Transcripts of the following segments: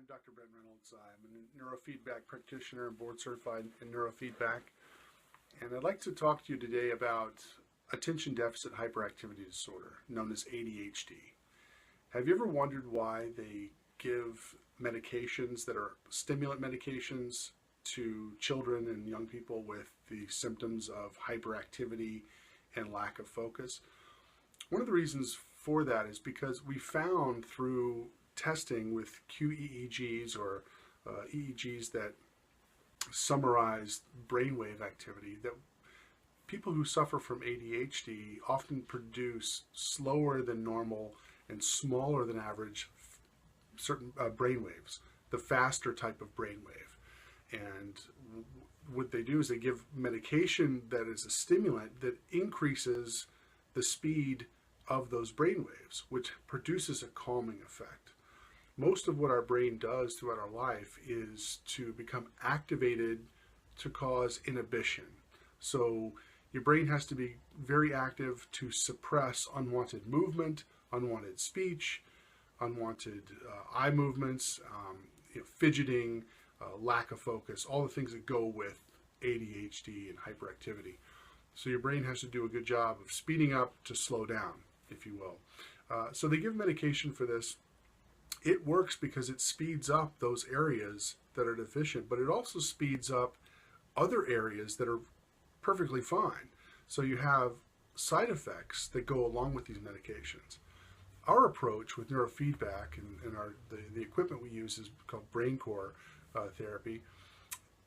I'm Dr. Brent Reynolds. I'm a neurofeedback practitioner and board certified in neurofeedback. And I'd like to talk to you today about attention deficit hyperactivity disorder, known as ADHD. Have you ever wondered why they give medications that are stimulant medications to children and young people with the symptoms of hyperactivity and lack of focus? One of the reasons for that is because we found through testing with QEEGs or EEGs that summarize brainwave activity that people who suffer from ADHD often produce slower than normal and smaller than average certain brainwaves, the faster type of brainwave. And what they do is they give medication that is a stimulant that increases the speed of those brainwaves, which produces a calming effect. Most of what our brain does throughout our life is to become activated to cause inhibition. So your brain has to be very active to suppress unwanted movement, unwanted speech, unwanted eye movements, fidgeting, lack of focus, all the things that go with ADHD and hyperactivity. So your brain has to do a good job of speeding up to slow down, if you will. So they give medication for this. It works because it speeds up those areas that are deficient, but it also speeds up other areas that are perfectly fine. So you have side effects that go along with these medications. Our approach with neurofeedback and the equipment we use is called BrainCore therapy,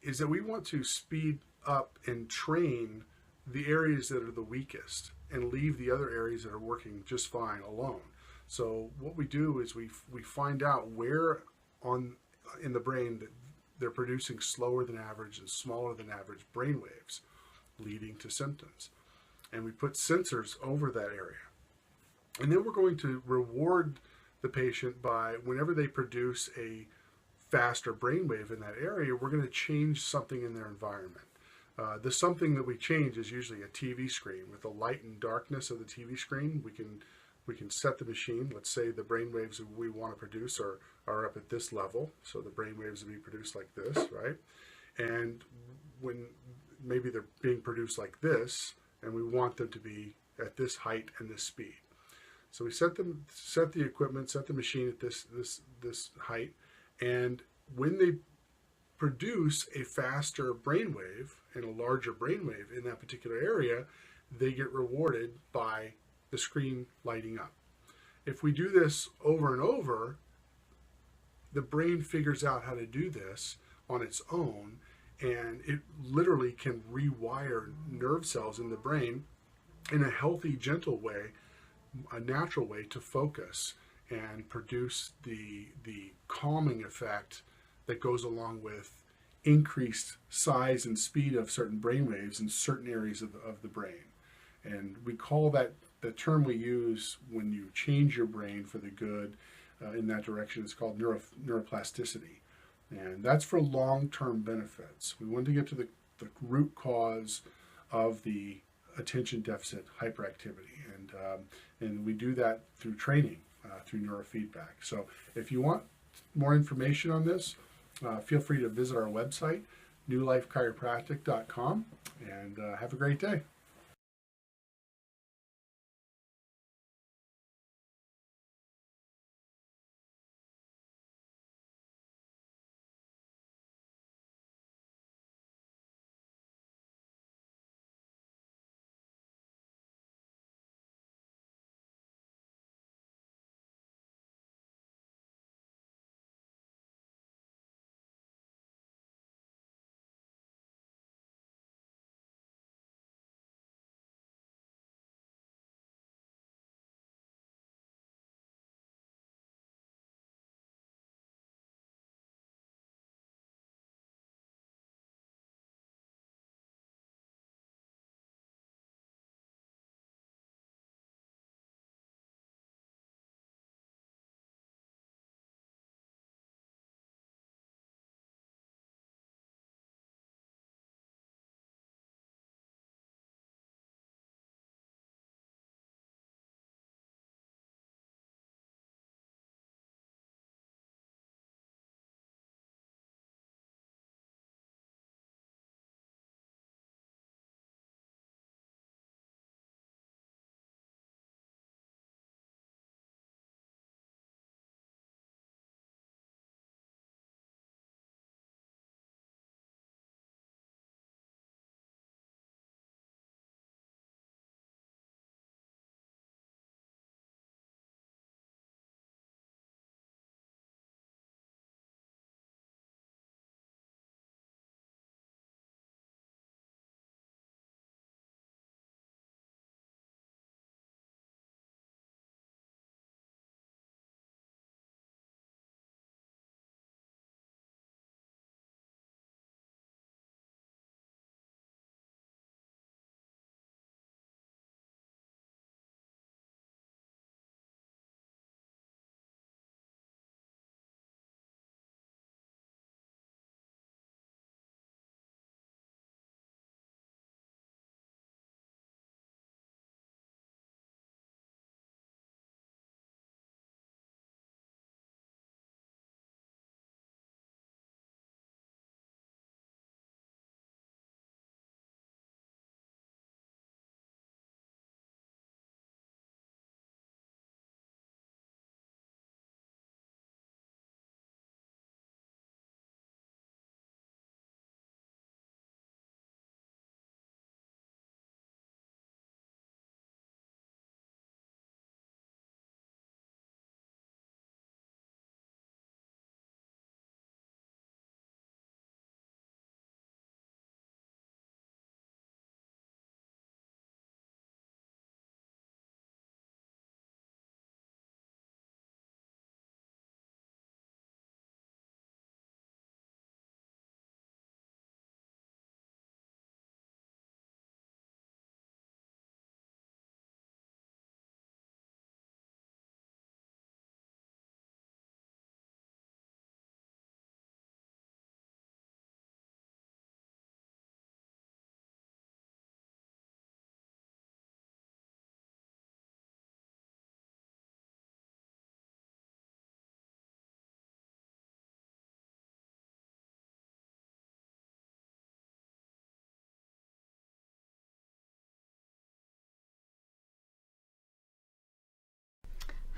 is that we want to speed up and train the areas that are the weakest and leave the other areas that are working just fine alone. So what we do is we find out where in the brain that they're producing slower than average and smaller than average brain waves, leading to symptoms. And we put sensors over that area. And then we're going to reward the patient by whenever they produce a faster brainwave in that area, we're going to change something in their environment. The something that we change is usually a TV screen. With the light and darkness of the TV screen, we can set the machine. Let's say the brain waves that we want to produce are up at this level. So the brain waves will be produced like this, right? And when maybe they're being produced like this, and we want them to be at this height and this speed. So we set the equipment, set the machine at this height, and when they produce a faster brainwave and a larger brainwave in that particular area, they get rewarded by the screen lighting up. If we do this over and over, the brain figures out how to do this on its own, and it literally can rewire nerve cells in the brain in a healthy, gentle way, a natural way to focus and produce the calming effect that goes along with increased size and speed of certain brain waves in certain areas of the brain. And we call that, the term we use when you change your brain for the good in that direction, is called neuroplasticity. And that's for long-term benefits. We want to get to the root cause of the attention deficit hyperactivity. And we do that through training, through neurofeedback. So if you want more information on this, feel free to visit our website, newlifechiropractic.com, and have a great day.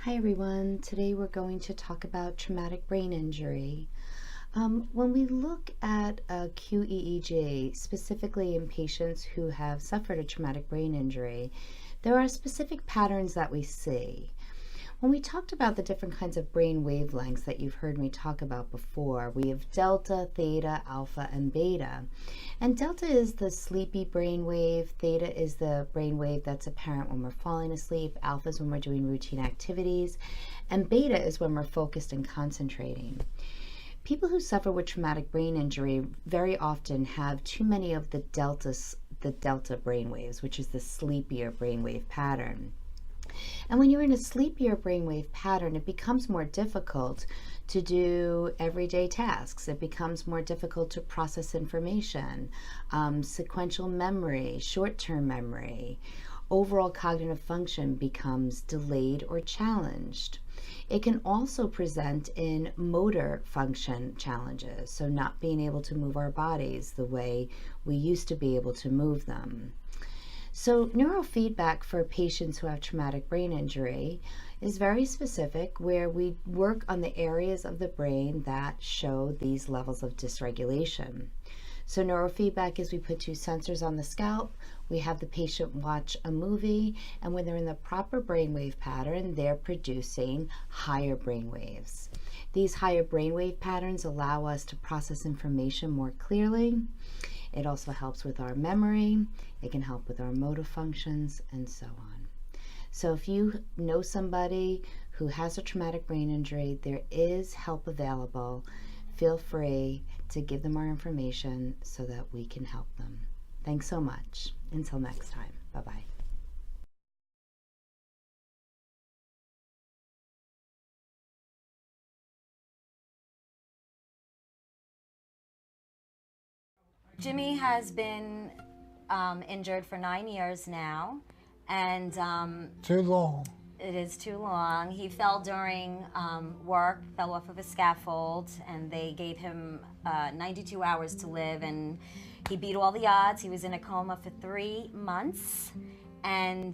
Hi everyone, today we're going to talk about traumatic brain injury. When we look at a QEEG, specifically in patients who have suffered a traumatic brain injury, there are specific patterns that we see. When we talked about the different kinds of brain wavelengths that you've heard me talk about before, we have delta, theta, alpha, and beta. And delta is the sleepy brain wave, theta is the brain wave that's apparent when we're falling asleep, alpha is when we're doing routine activities, and beta is when we're focused and concentrating. People who suffer with traumatic brain injury very often have too many of the delta brain waves, which is the sleepier brainwave pattern. And when you're in a sleepier brainwave pattern, it becomes more difficult to do everyday tasks. It becomes more difficult to process information, sequential memory, short-term memory. Overall cognitive function becomes delayed or challenged. It can also present in motor function challenges, so not being able to move our bodies the way we used to be able to move them. So neurofeedback for patients who have traumatic brain injury is very specific, where we work on the areas of the brain that show these levels of dysregulation. So neurofeedback is we put two sensors on the scalp, we have the patient watch a movie, and when they're in the proper brainwave pattern, they're producing higher brainwaves. These higher brainwave patterns allow us to process information more clearly. It also helps with our memory, it can help with our motor functions, and so on. So if you know somebody who has a traumatic brain injury, there is help available. Feel free to give them our information so that we can help them. Thanks so much. Until next time, bye-bye. Jimmy has been injured for 9 years now, and Too long. it is too long. He fell during work, fell off of a scaffold, and they gave him 92 hours to live, and he beat all the odds. He was in a coma for 3 months, and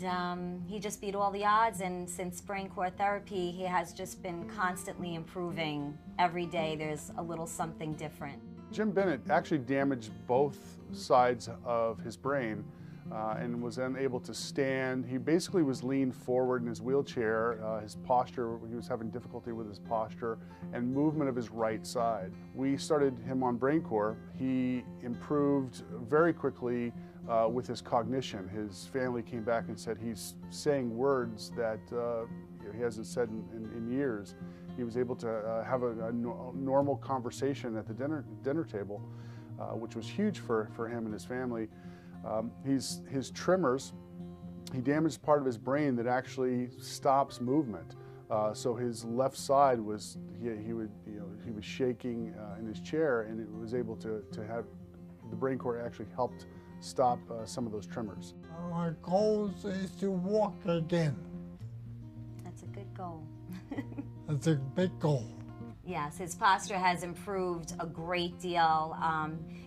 he just beat all the odds, and since brain core therapy, he has just been constantly improving. Every day there's a little something different. Jim Bennett actually damaged both sides of his brain and was unable to stand. He basically was leaned forward in his wheelchair. His posture, he was having difficulty with his posture and movement of his right side. We started him on BrainCore. He improved very quickly with his cognition. His family came back and said he's saying words that he hasn't said in years. He was able to have a normal conversation at the dinner table, which was huge for him and his family. His tremors, he damaged part of his brain that actually stops movement. So his left side was, he was shaking in his chair, and it was able to have, the BrainCore actually helped stop some of those tremors. My goal is to walk again. That's a good goal. That's a big goal. Yes, his posture has improved a great deal.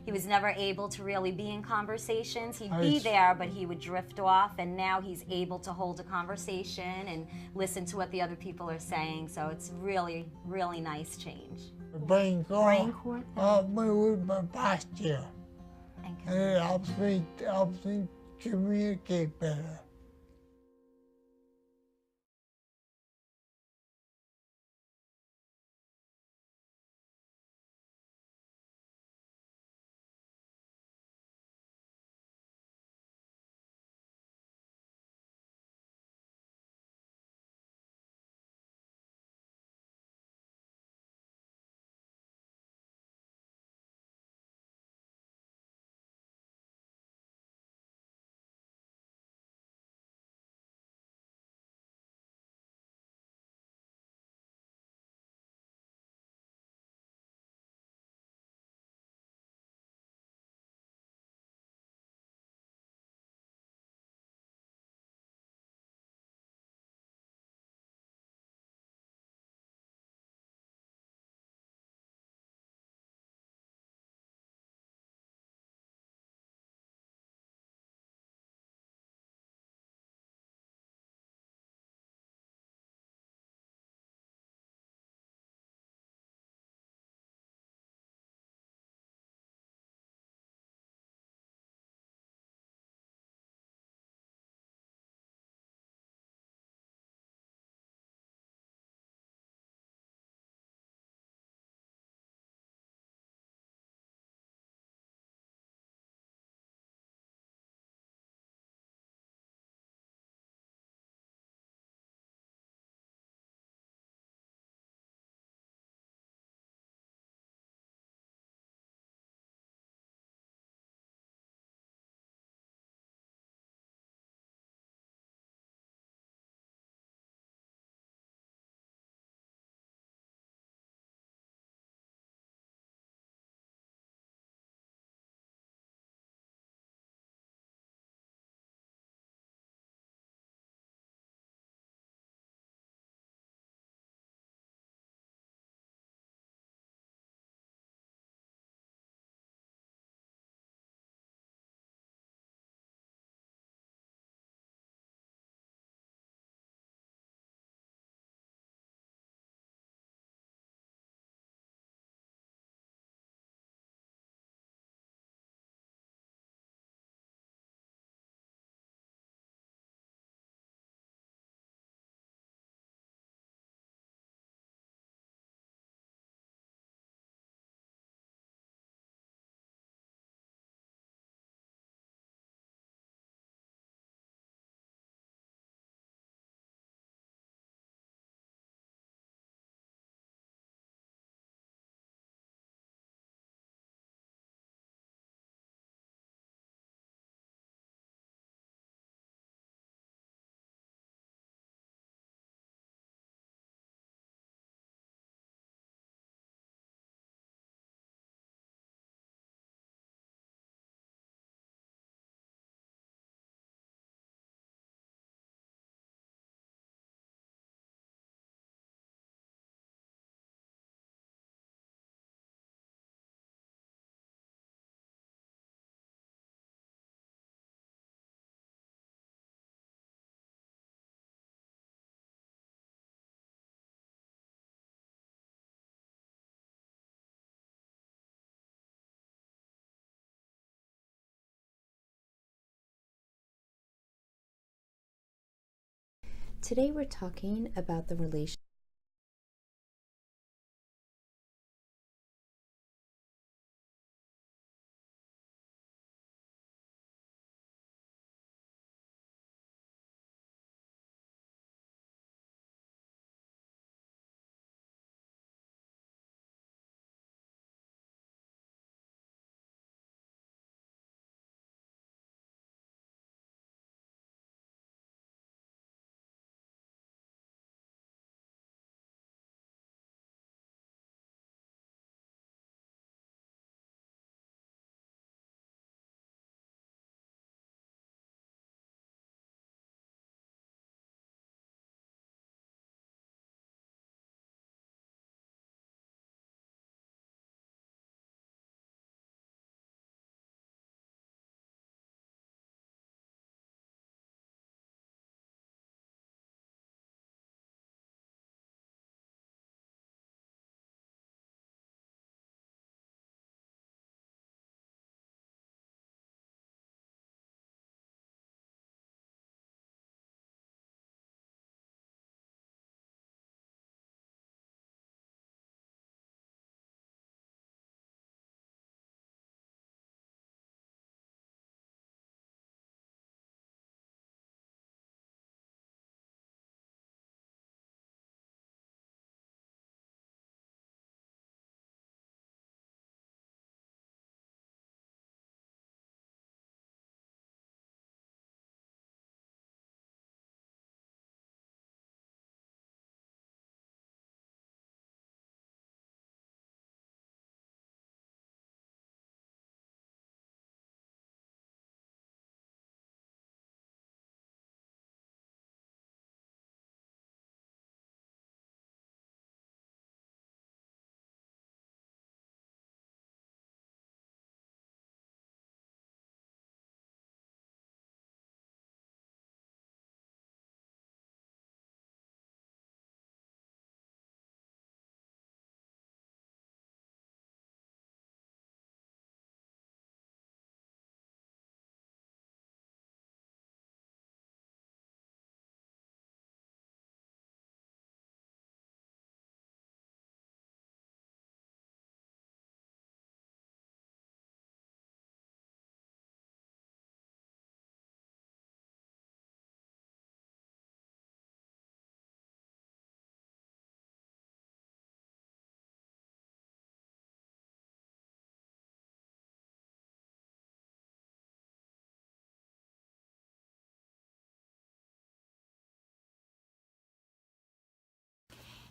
He was never able to really be in conversations. He'd be there, but he would drift off, and now he's able to hold a conversation and listen to what the other people are saying, so it's really, really nice change. The BrainCore BrainCore helps me with my posture, and it helps me communicate better. Today we're talking about the relation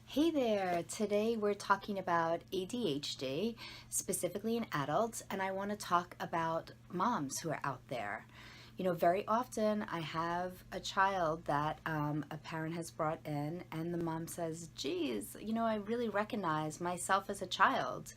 Hey there! Today we're talking about ADHD, specifically in adults, and I want to talk about moms who are out there. You know, very often I have a child that a parent has brought in, and the mom says, geez, you know, I really recognize myself as a child.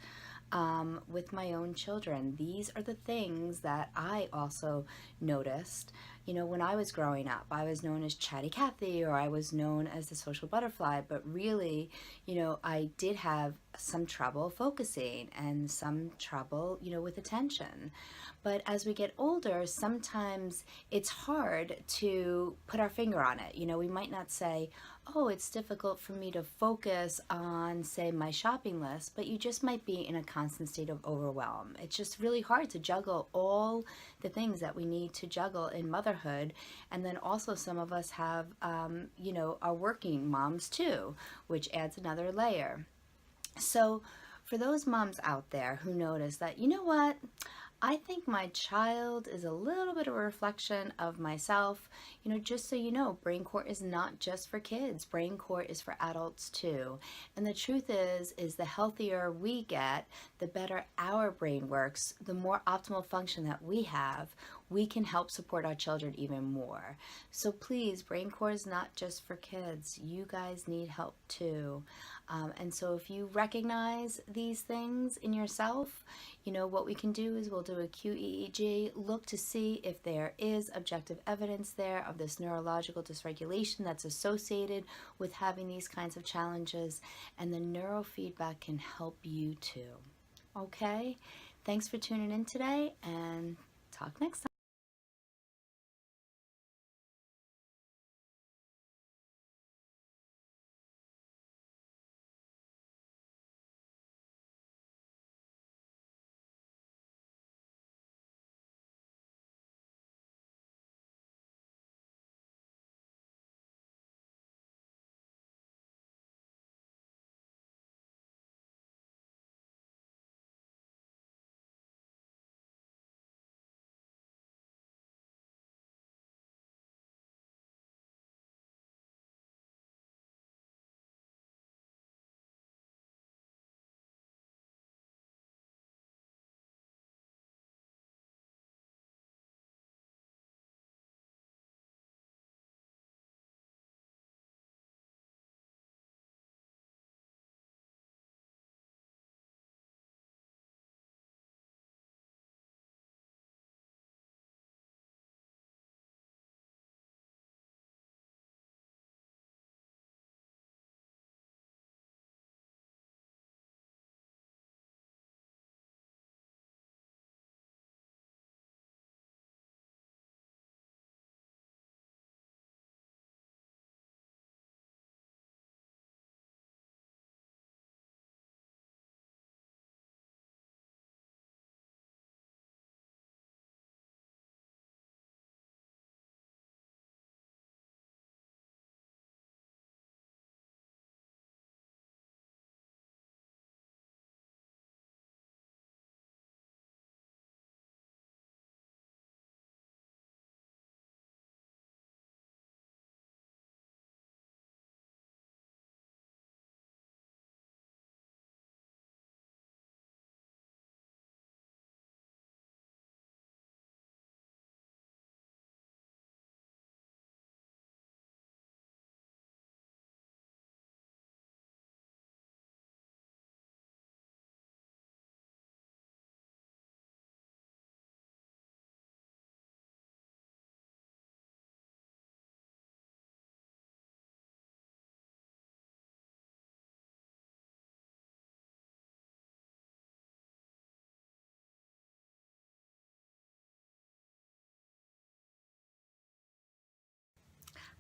With my own children. These are the things that I also noticed. You know, when I was growing up, I was known as Chatty Cathy, or I was known as the social butterfly, but really, you know, I did have some trouble focusing and some trouble, you know, with attention. But as we get older, sometimes it's hard to put our finger on it. You know, we might not say, oh, it's difficult for me to focus on, say, my shopping list, but you just might be in a constant state of overwhelm. It's just really hard to juggle all the things that we need to juggle in motherhood. And then also some of us have, you know, are working moms too, which adds another layer. So for those moms out there who notice that, you know what, I think my child is a little bit of a reflection of myself. You know, just so you know, Brain Core is not just for kids. Brain Core is for adults too. And the truth is the healthier we get, the better our brain works, the more optimal function that we have, we can help support our children even more. So please, Brain Core is not just for kids. You guys need help too. And so if you recognize these things in yourself, you know, what we can do is we'll do a QEEG, look to see if there is objective evidence there of this neurological dysregulation that's associated with having these kinds of challenges, and the neurofeedback can help you too. Okay? Thanks for tuning in today, and talk next time.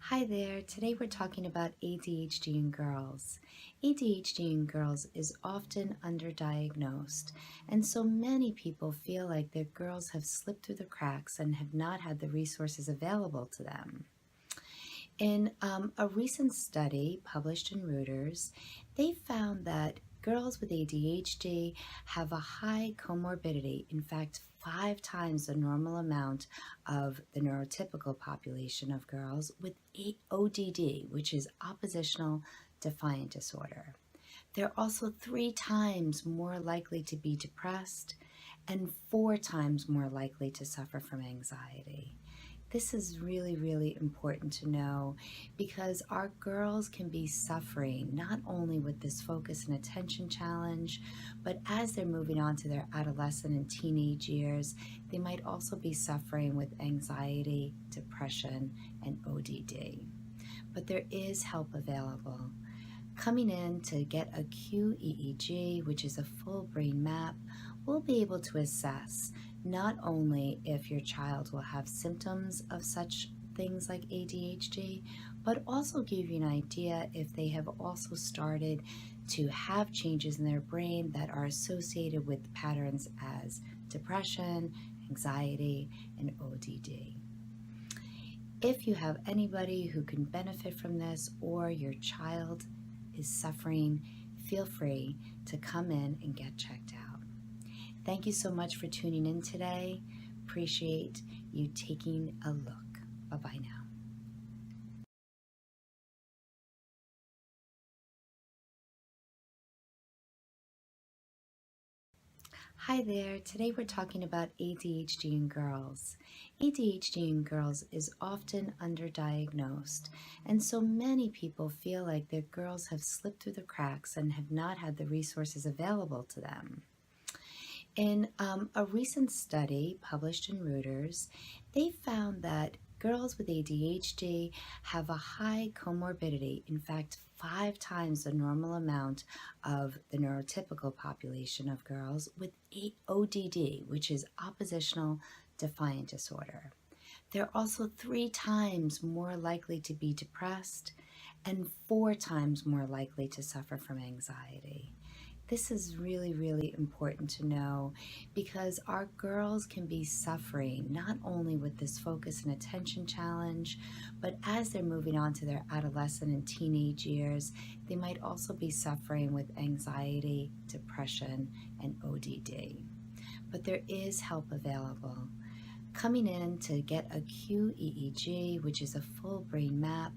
Hi there. Today we're talking about ADHD in girls. ADHD in girls is often underdiagnosed, and so many people feel like their girls have slipped through the cracks and have not had the resources available to them. In a recent study published in Reuters, they found that girls with ADHD have a high comorbidity, in fact, 5 times the normal amount of the neurotypical population of girls with ODD, which is oppositional defiant disorder. They're also 3 times more likely to be depressed and 4 times more likely to suffer from anxiety. This is really, really important to know because our girls can be suffering not only with this focus and attention challenge, but as they're moving on to their adolescent and teenage years, they might also be suffering with anxiety, depression, and ODD. But there is help available. Coming in to get a QEEG, which is a full brain map, we'll be able to assess not only if your child will have symptoms of such things like ADHD, but also give you an idea if they have also started to have changes in their brain that are associated with patterns as depression, anxiety, and ODD. If you have anybody who can benefit from this or your child is suffering, feel free to come in and get checked out. Thank you so much for tuning in today. Appreciate you taking a look. Bye-bye now. Hi there. Today we're talking about ADHD in girls. ADHD in girls is often underdiagnosed, and so many people feel like their girls have slipped through the cracks and have not had the resources available to them. In a recent study published in Reuters, they found that girls with ADHD have a high comorbidity, in fact, 5 times the normal amount of the neurotypical population of girls with ODD, which is oppositional defiant disorder. They're also 3 times more likely to be depressed and 4 times more likely to suffer from anxiety. This is really, really important to know because our girls can be suffering not only with this focus and attention challenge, but as they're moving on to their adolescent and teenage years, they might also be suffering with anxiety, depression, and ODD. But there is help available. Coming in to get a QEEG, which is a full brain map,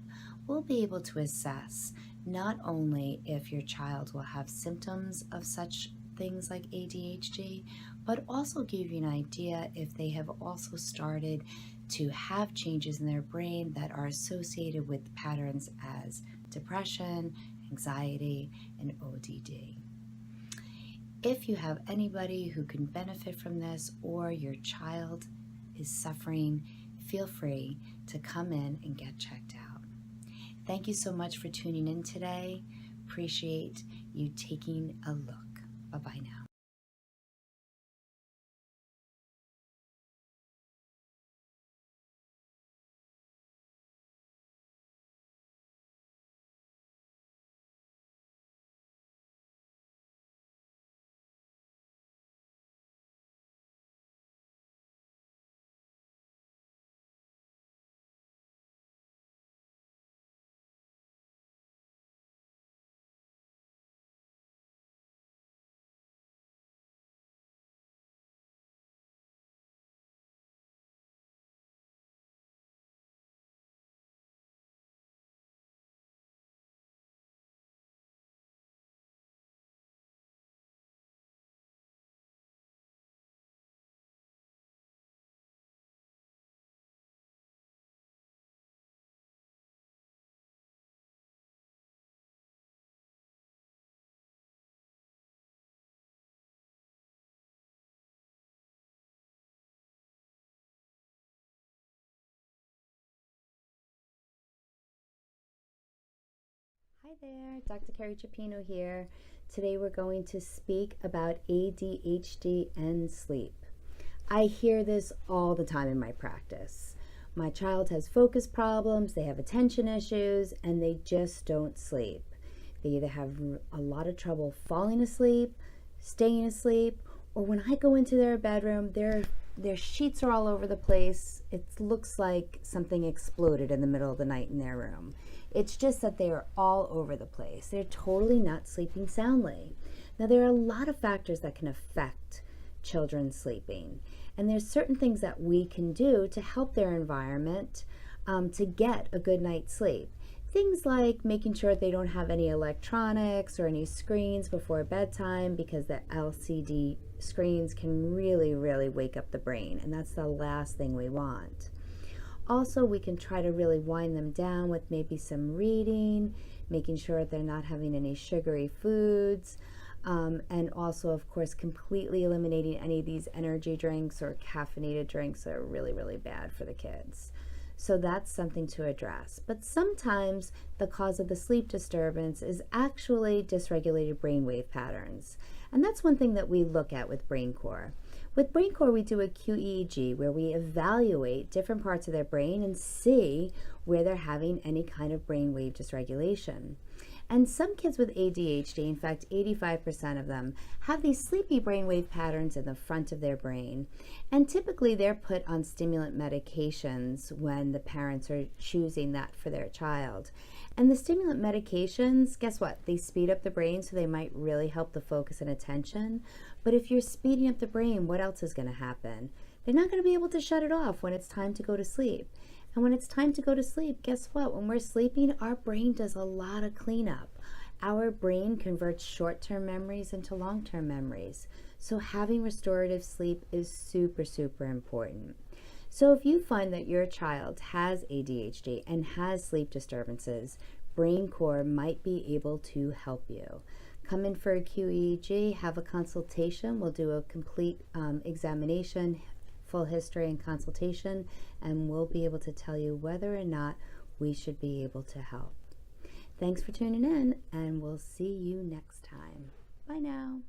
we'll be able to assess not only if your child will have symptoms of such things like ADHD, but also give you an idea if they have also started to have changes in their brain that are associated with patterns as depression, anxiety, and ODD. If you have anybody who can benefit from this or your child is suffering, feel free to come in and get checked out. Thank you so much for tuning in today. Appreciate you taking a look. Bye-bye now. Hi there, Dr. Carrie Chapino here. Today we're going to speak about ADHD and sleep. I hear this all the time in my practice. My child has focus problems, they have attention issues, and they just don't sleep. They either have a lot of trouble falling asleep, staying asleep, or when I go into their bedroom, their sheets are all over the place. It looks like something exploded in the middle of the night in their room. It's just that they are all over the place. They're totally not sleeping soundly. Now, there are a lot of factors that can affect children sleeping, and there's certain things that we can do to help their environment to get a good night's sleep. Things like making sure they don't have any electronics or any screens before bedtime, because the LCD screens can really, really wake up the brain, and that's the last thing we want. Also, we can try to really wind them down with maybe some reading, making sure they're not having any sugary foods, and also, of course, completely eliminating any of these energy drinks or caffeinated drinks that are really, really bad for the kids. So that's something to address. But sometimes the cause of the sleep disturbance is actually dysregulated brainwave patterns. And that's one thing that we look at with BrainCore. With BrainCore, we do a QEEG where we evaluate different parts of their brain and see where they're having any kind of brainwave dysregulation. And some kids with ADHD, in fact 85% of them, have these sleepy brainwave patterns in the front of their brain. And typically they're put on stimulant medications when the parents are choosing that for their child. And the stimulant medications, guess what? They speed up the brain, so they might really help the focus and attention. But if you're speeding up the brain, what else is going to happen? They're not going to be able to shut it off when it's time to go to sleep. And when it's time to go to sleep, guess what? When we're sleeping, our brain does a lot of cleanup. Our brain converts short-term memories into long-term memories. So having restorative sleep is super, super important. So if you find that your child has ADHD and has sleep disturbances, BrainCore might be able to help you. Come in for a QEEG, have a consultation. We'll do a complete examination, full history and consultation, and we'll be able to tell you whether or not we should be able to help. Thanks for tuning in, and we'll see you next time. Bye now.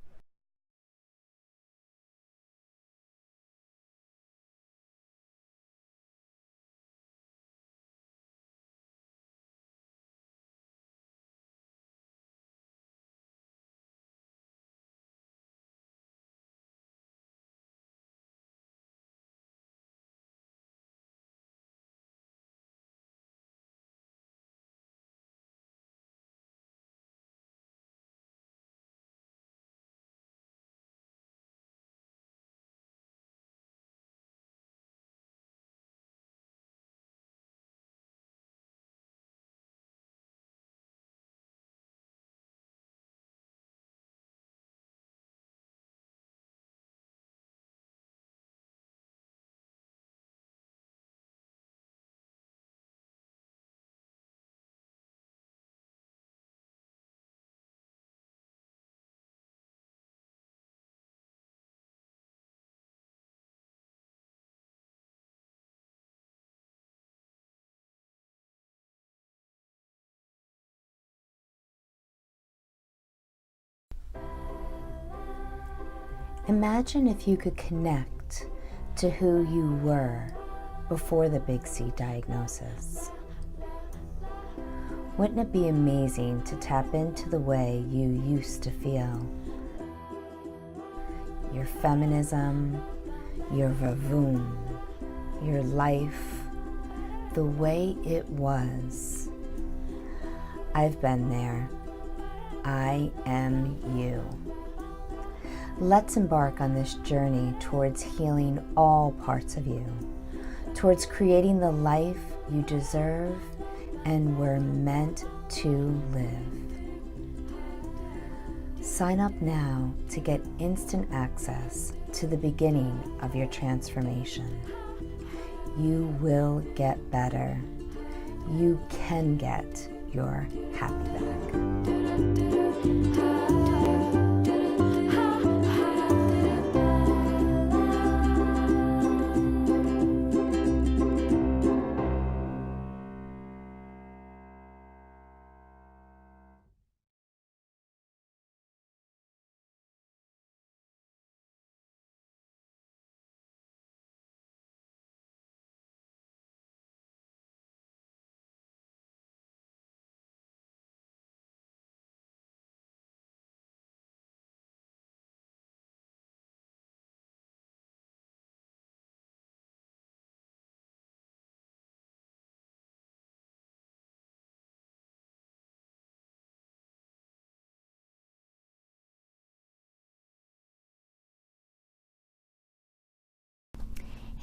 Imagine if you could connect to who you were before the Big C diagnosis. Wouldn't it be amazing to tap into the way you used to feel? Your feminism, your vavoom, your life, the way it was. I've been there. I am you. Let's embark on this journey towards healing all parts of you, towards creating the life you deserve and were meant to live. Sign up now to get instant access to the beginning of your transformation. You will get better. You can get your happy back.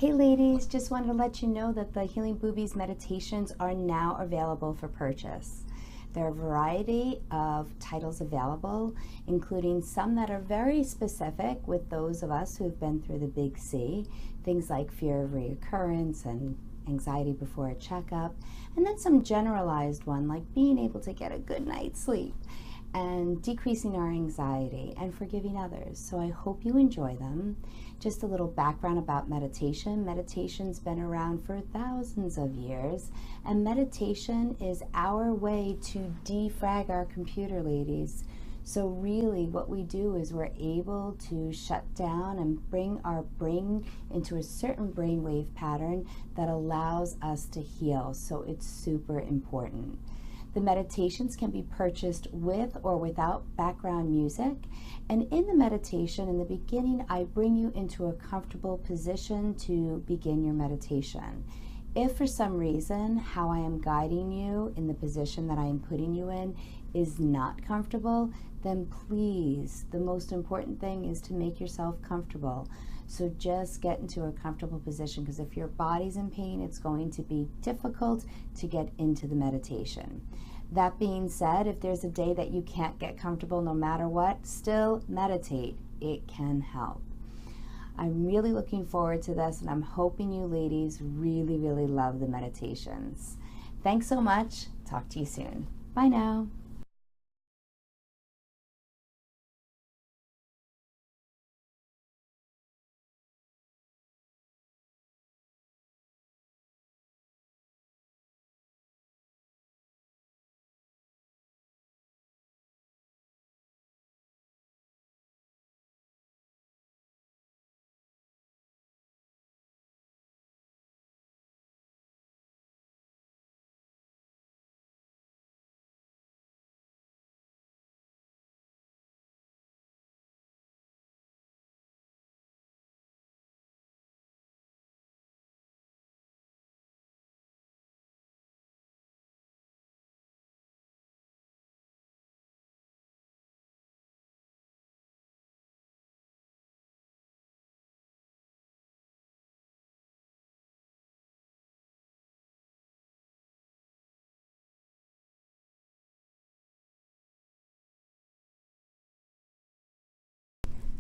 Hey ladies, just wanted to let you know that the Healing Boobies meditations are now available for purchase. There are a variety of titles available, including some that are very specific with those of us who've been through the big C, things like fear of reoccurrence and anxiety before a checkup, and then some generalized one like being able to get a good night's sleep and decreasing our anxiety and forgiving others. So I hope you enjoy them. Just a little background about meditation. Meditation's been around for thousands of years, and meditation is our way to defrag our computer, ladies. So really what we do is we're able to shut down and bring our brain into a certain brainwave pattern that allows us to heal. So it's super important. The meditations can be purchased with or without background music. And in the meditation, in the beginning, I bring you into a comfortable position to begin your meditation. If for some reason how I am guiding you in the position that I am putting you in is not comfortable, then please, the most important thing is to make yourself comfortable. So just get into a comfortable position, because if your body's in pain, it's going to be difficult to get into the meditation. That being said, if there's a day that you can't get comfortable no matter what, still meditate. It can help. I'm really looking forward to this, and I'm hoping you ladies really, really love the meditations. Thanks so much. Talk to you soon. Bye now.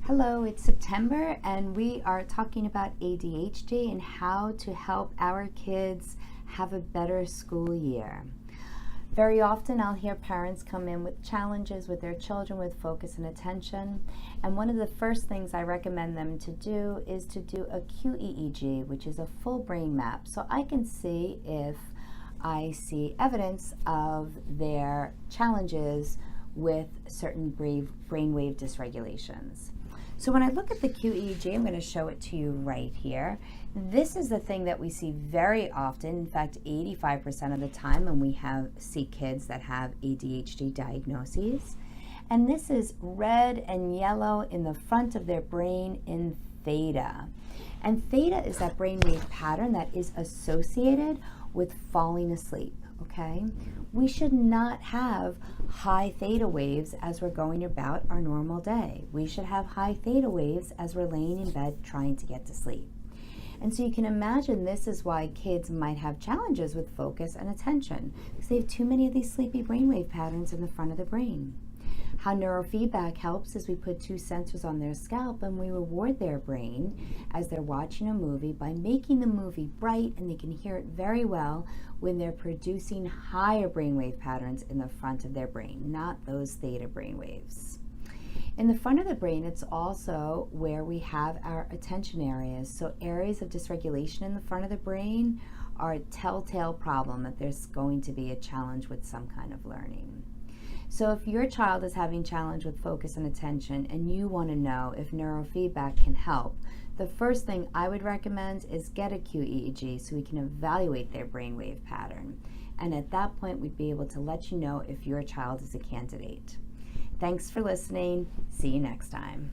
Hello, it's September, and we are talking about ADHD and how to help our kids have a better school year. Very often I'll hear parents come in with challenges with their children with focus and attention, and one of the first things I recommend them to do is to do a QEEG, which is a full brain map, so I can see if I see evidence of their challenges with certain brainwave dysregulations. So when I look at the QEEG, I'm going to show it to you right here. This is the thing that we see very often, in fact 85% of the time when we see kids that have ADHD diagnoses. And this is red and yellow in the front of their brain in theta. And theta is that brainwave pattern that is associated with falling asleep, okay? We should not have high theta waves as we're going about our normal day. We should have high theta waves as we're laying in bed trying to get to sleep. And so you can imagine this is why kids might have challenges with focus and attention, because they have too many of these sleepy brainwave patterns in the front of the brain. How neurofeedback helps is we put two sensors on their scalp and we reward their brain as they're watching a movie by making the movie bright, and they can hear it very well when they're producing higher brainwave patterns in the front of their brain, not those theta brainwaves. In the front of the brain, it's also where we have our attention areas. So areas of dysregulation in the front of the brain are a telltale problem that there's going to be a challenge with some kind of learning. So if your child is having challenge with focus and attention and you want to know if neurofeedback can help, the first thing I would recommend is get a QEEG so we can evaluate their brainwave pattern. And at that point, we'd be able to let you know if your child is a candidate. Thanks for listening. See you next time.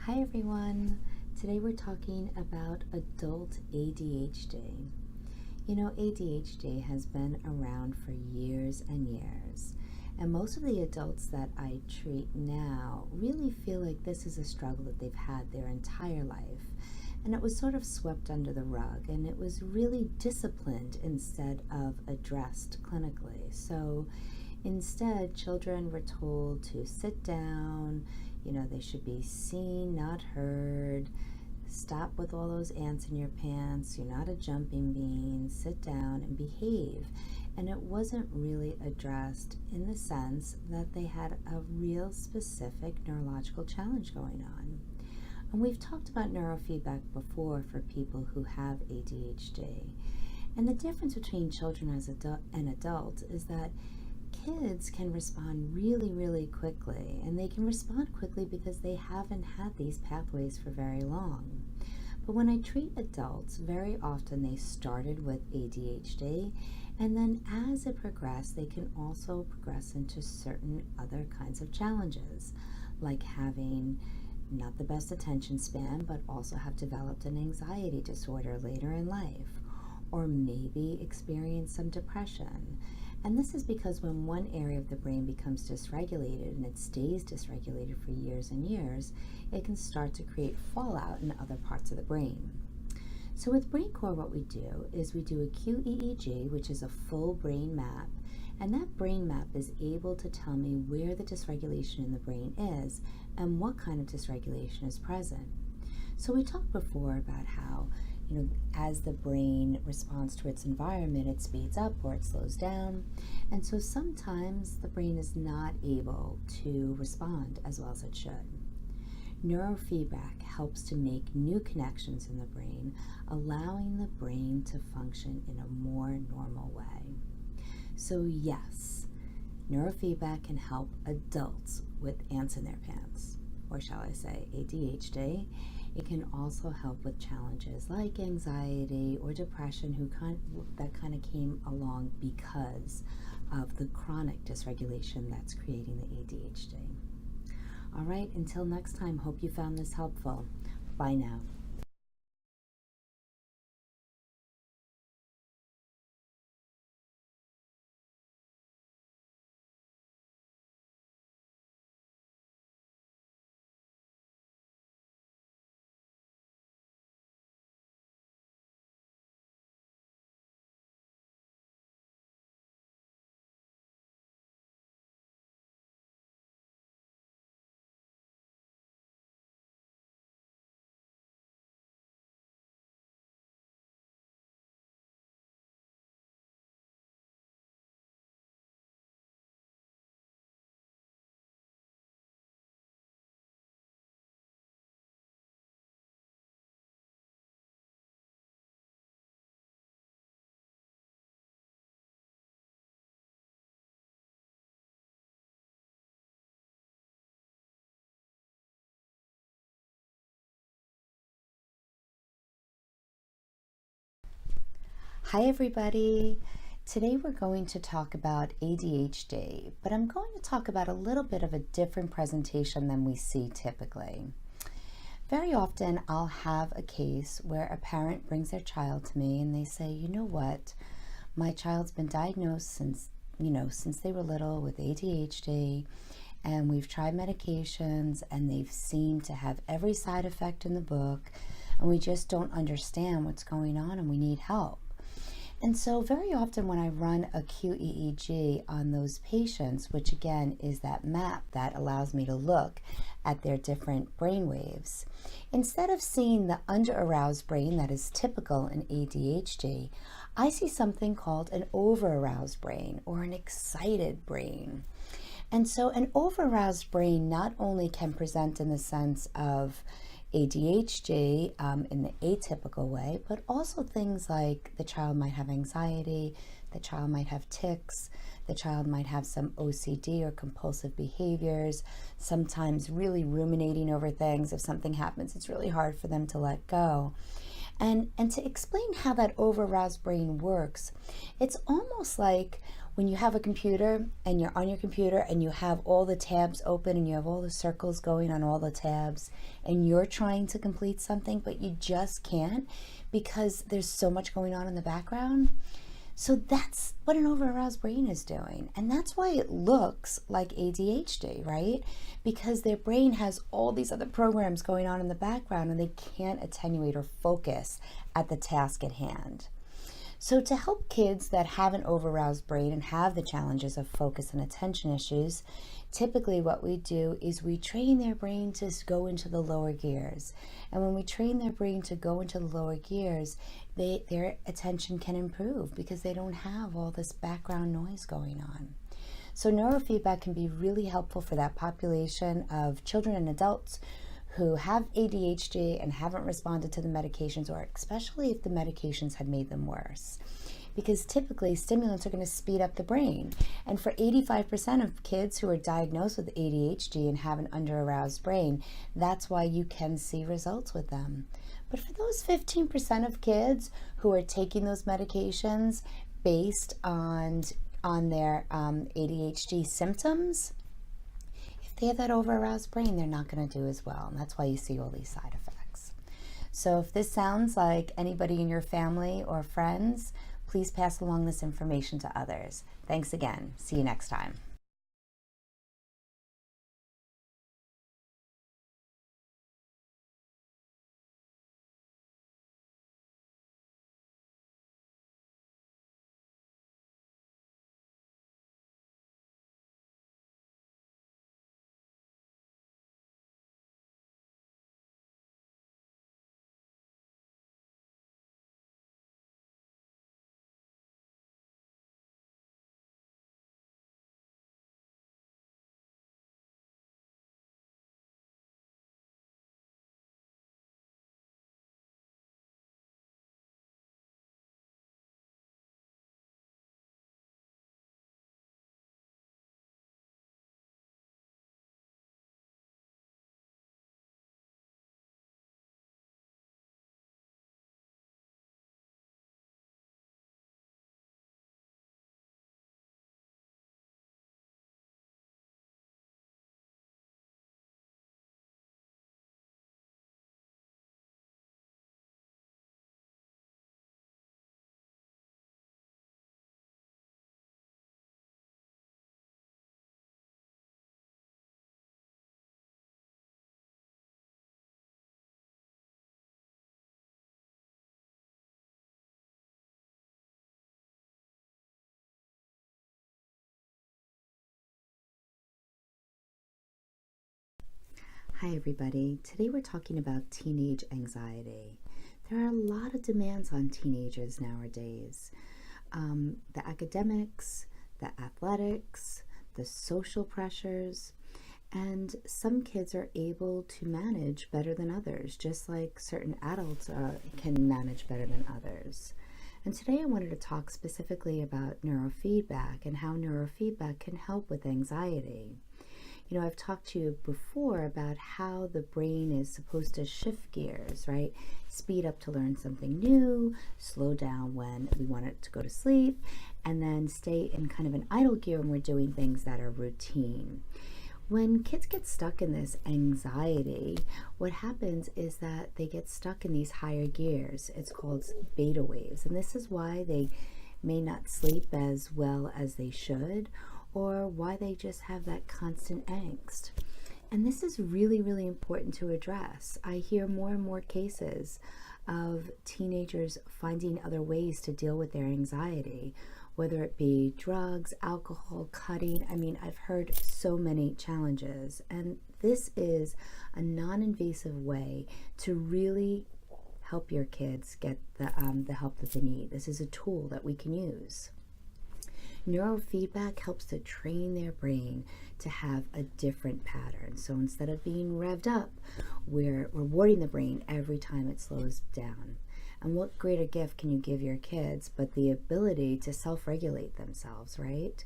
Hi everyone. Today we're talking about adult ADHD. You know, ADHD has been around for years and years, and most of the adults that I treat now really feel like this is a struggle that they've had their entire life, and it was sort of swept under the rug, and it was really disciplined instead of addressed clinically. So instead, children were told to sit down, they should be seen, not heard. Stop with all those ants in your pants. You're not a jumping bean. Sit down and behave. And it wasn't really addressed in the sense that they had a real specific neurological challenge going on. And we've talked about neurofeedback before for people who have ADHD. And the difference between children and adults is that kids can respond really, really quickly, and they can respond quickly because they haven't had these pathways for very long. But when I treat adults, very often they started with ADHD, and then as it progressed, they can also progress into certain other kinds of challenges, like having not the best attention span, but also have developed an anxiety disorder later in life, or maybe experience some depression. And this is because when one area of the brain becomes dysregulated and it stays dysregulated for years and years, it can start to create fallout in other parts of the brain. So with BrainCore, what we do is we do a QEEG, which is a full brain map, and that brain map is able to tell me where the dysregulation in the brain is and what kind of dysregulation is present. So we talked before about how as the brain responds to its environment, it speeds up or it slows down. And so sometimes the brain is not able to respond as well as it should. Neurofeedback helps to make new connections in the brain, allowing the brain to function in a more normal way. So yes, neurofeedback can help adults with ants in their pants, or shall I say ADHD. It can also help with challenges like anxiety or depression that kind of came along because of the chronic dysregulation that's creating the ADHD. All right, until next time, hope you found this helpful. Bye now. Hi everybody. Today we're going to talk about ADHD, but I'm going to talk about a little bit of a different presentation than we see typically. Very often I'll have a case where a parent brings their child to me and they say, you know what, my child's been diagnosed since they were little with ADHD, and we've tried medications and they've seemed to have every side effect in the book, and we just don't understand what's going on and we need help. And so very often when I run a QEEG on those patients, which again is that map that allows me to look at their different brain waves, instead of seeing the under-aroused brain that is typical in ADHD, I see something called an over-aroused brain or an excited brain. And so an over-aroused brain not only can present in the sense of ADHD in the atypical way, but also things like the child might have anxiety, the child might have tics, the child might have some OCD or compulsive behaviors, sometimes really ruminating over things. If something happens, it's really hard for them to let go. And to explain how that over-aroused brain works, it's almost like when you have a computer and you're on your computer and you have all the tabs open and you have all the circles going on all the tabs and you're trying to complete something but you just can't because there's so much going on in the background. So that's what an over-aroused brain is doing. And that's why it looks like ADHD, right? Because their brain has all these other programs going on in the background and they can't attenuate or focus at the task at hand. So to help kids that have an over-aroused brain and have the challenges of focus and attention issues, typically what we do is we train their brain to go into the lower gears. And when we train their brain to go into the lower gears, their attention can improve because they don't have all this background noise going on. So neurofeedback can be really helpful for that population of children and adults who have ADHD and haven't responded to the medications, or especially if the medications had made them worse. Because typically stimulants are going to speed up the brain. And for 85% of kids who are diagnosed with ADHD and have an under-aroused brain, that's why you can see results with them. But for those 15% of kids who are taking those medications based on their ADHD symptoms, if they have that over-aroused brain, they're not going to do as well. And that's why you see all these side effects. So if this sounds like anybody in your family or friends, please pass along this information to others. Thanks again. See you next time. Hi everybody. Today we're talking about teenage anxiety. There are a lot of demands on teenagers nowadays. The academics, the athletics, the social pressures, and some kids are able to manage better than others, just like certain adults can manage better than others. And today I wanted to talk specifically about neurofeedback and how neurofeedback can help with anxiety. You know, I've talked to you before about how the brain is supposed to shift gears, right? Speed up to learn something new, slow down when we want it to go to sleep, and then stay in kind of an idle gear when we're doing things that are routine. When kids get stuck in this anxiety, what happens is that they get stuck in these higher gears. It's called beta waves, and this is why they may not sleep as well as they should, or why they just have that constant angst. And this is really, really important to address. I hear more and more cases of teenagers finding other ways to deal with their anxiety, whether it be drugs, alcohol, cutting. I mean, I've heard so many challenges. And this is a non-invasive way to really help your kids get the help that they need. This is a tool that we can use. Neurofeedback helps to train their brain to have a different pattern. So instead of being revved up, we're rewarding the brain every time it slows down. And what greater gift can you give your kids but the ability to self-regulate themselves, right?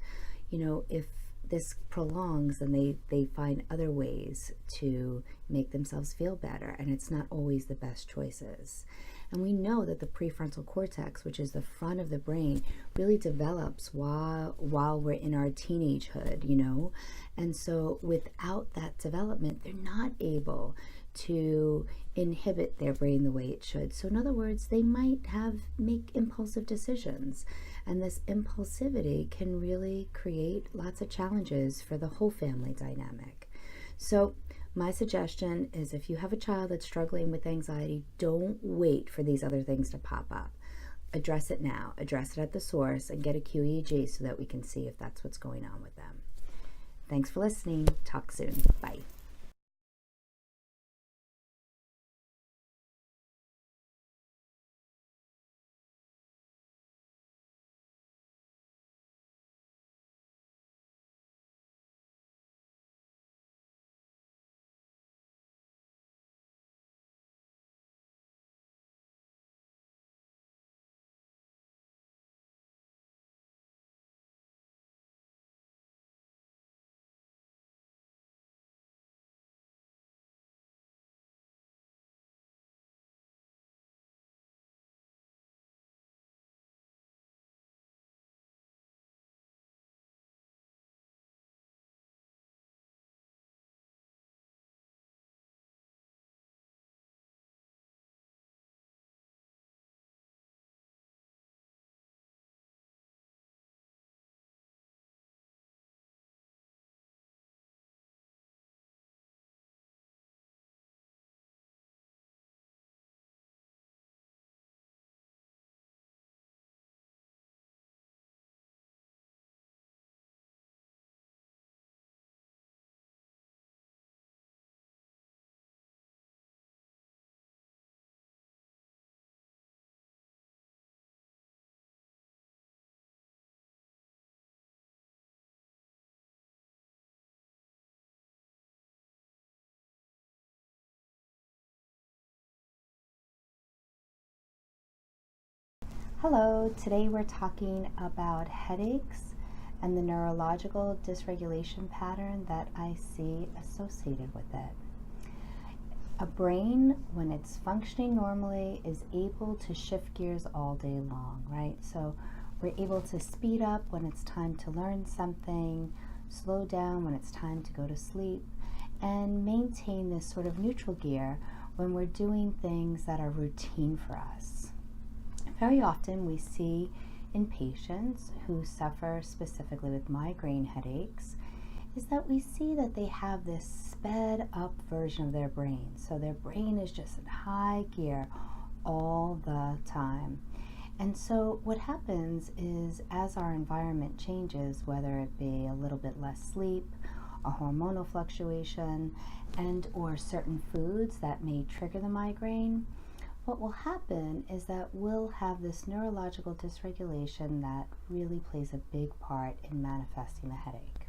You know, if this prolongs, then they find other ways to make themselves feel better, and it's not always the best choices. And we know that the prefrontal cortex, which is the front of the brain, really develops while we're in our teenagehood, you know? And so without that development, they're not able to inhibit their brain the way it should. So in other words, they might make impulsive decisions. And this impulsivity can really create lots of challenges for the whole family dynamic. So my suggestion is, if you have a child that's struggling with anxiety, don't wait for these other things to pop up. Address it now, address it at the source, and get a QEEG so that we can see if that's what's going on with them. Thanks for listening. Talk soon. Bye. Hello, today we're talking about headaches and the neurological dysregulation pattern that I see associated with it. A brain, when it's functioning normally, is able to shift gears all day long, right? So we're able to speed up when it's time to learn something, slow down when it's time to go to sleep, and maintain this sort of neutral gear when we're doing things that are routine for us. Very often we see in patients who suffer specifically with migraine headaches is that we see that they have this sped up version of their brain. So their brain is just in high gear all the time. And so what happens is, as our environment changes, whether it be a little bit less sleep, a hormonal fluctuation, and or certain foods that may trigger the migraine, what will happen is that we'll have this neurological dysregulation that really plays a big part in manifesting the headache.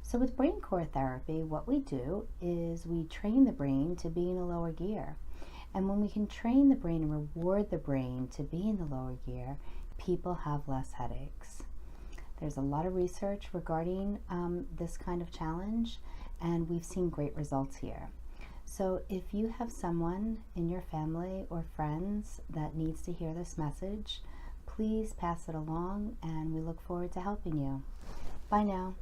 So with brain core therapy, what we do is we train the brain to be in a lower gear. And when we can train the brain and reward the brain to be in the lower gear, people have less headaches. There's a lot of research regarding this kind of challenge, and we've seen great results here. So if you have someone in your family or friends that needs to hear this message, please pass it along, and we look forward to helping you. Bye now.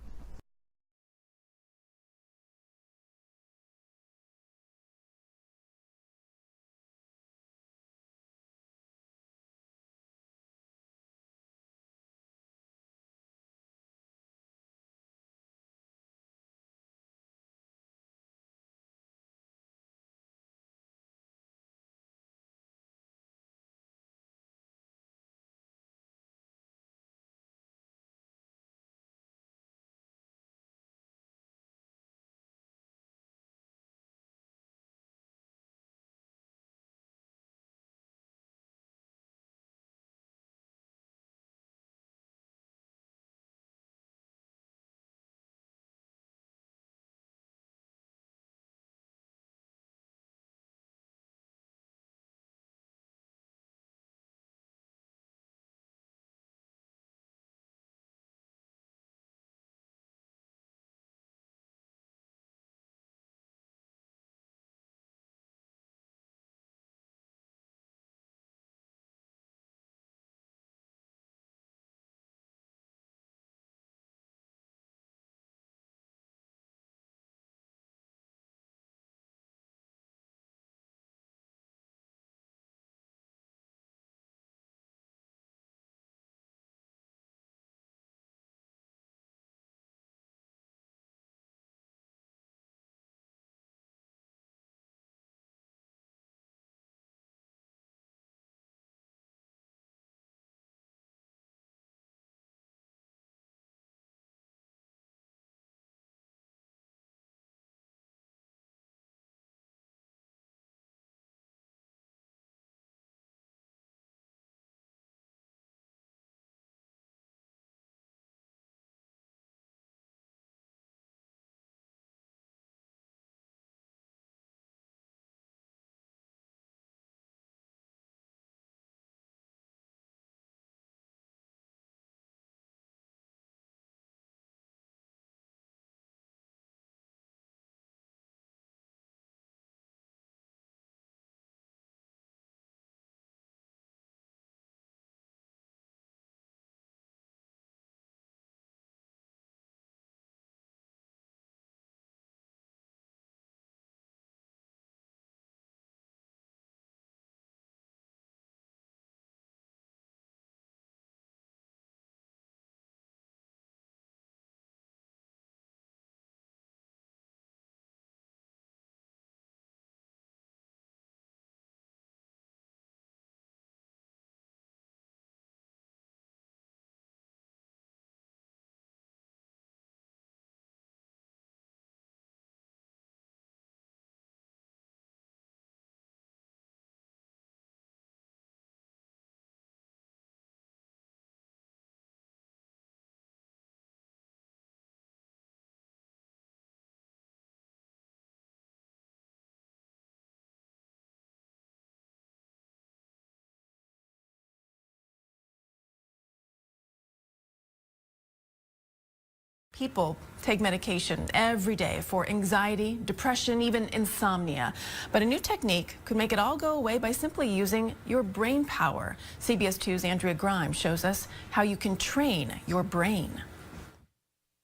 People take medication every day for anxiety, depression, even insomnia. But a new technique could make it all go away by simply using your brain power. CBS 2's Andrea Grimes shows us how you can train your brain.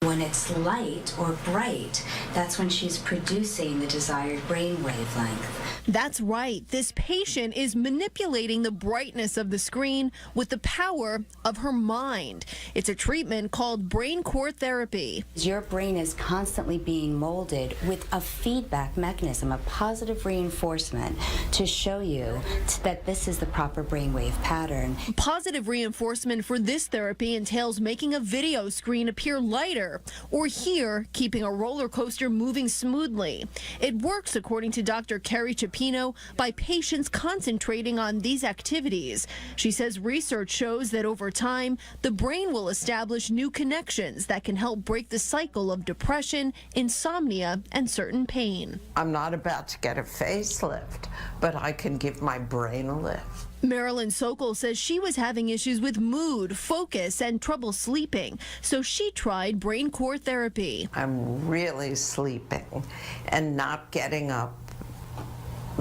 When it's light or bright, that's when she's producing the desired brain wavelength. That's right. This patient is manipulating the brightness of the screen with the power of her mind. It's a treatment called brain core therapy. Your brain is constantly being molded with a feedback mechanism, a positive reinforcement to show you that this is the proper brainwave pattern. Positive reinforcement for this therapy entails making a video screen appear lighter, or here, keeping a roller coaster moving smoothly. It works, according to Dr. Carrie Chapino, by patients concentrating on these activities. She says research shows that over time, the brain will establish new connections that can help break the cycle of depression, insomnia, and certain pain. I'm not about to get a facelift, but I can give my brain a lift. Marilyn Sokol says she was having issues with mood, focus, and trouble sleeping, so she tried brain core therapy. I'm really sleeping and not getting up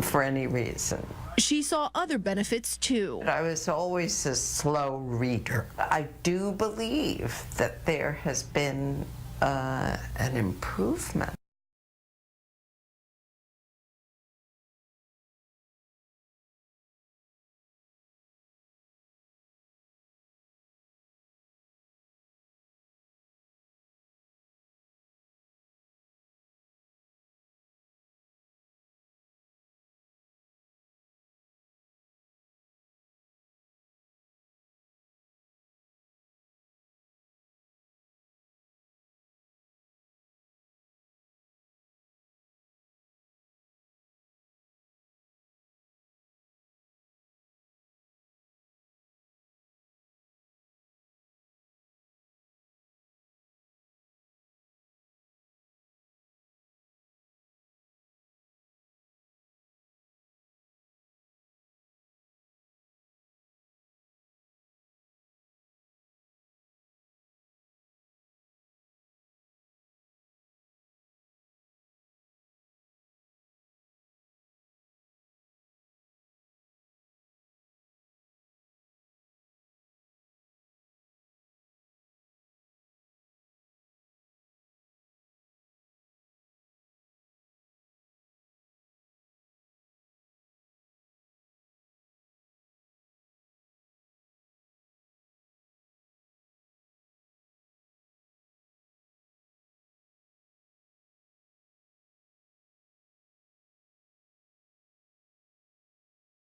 for any reason. She saw other benefits too. I was always a slow reader. I do believe that there has been an improvement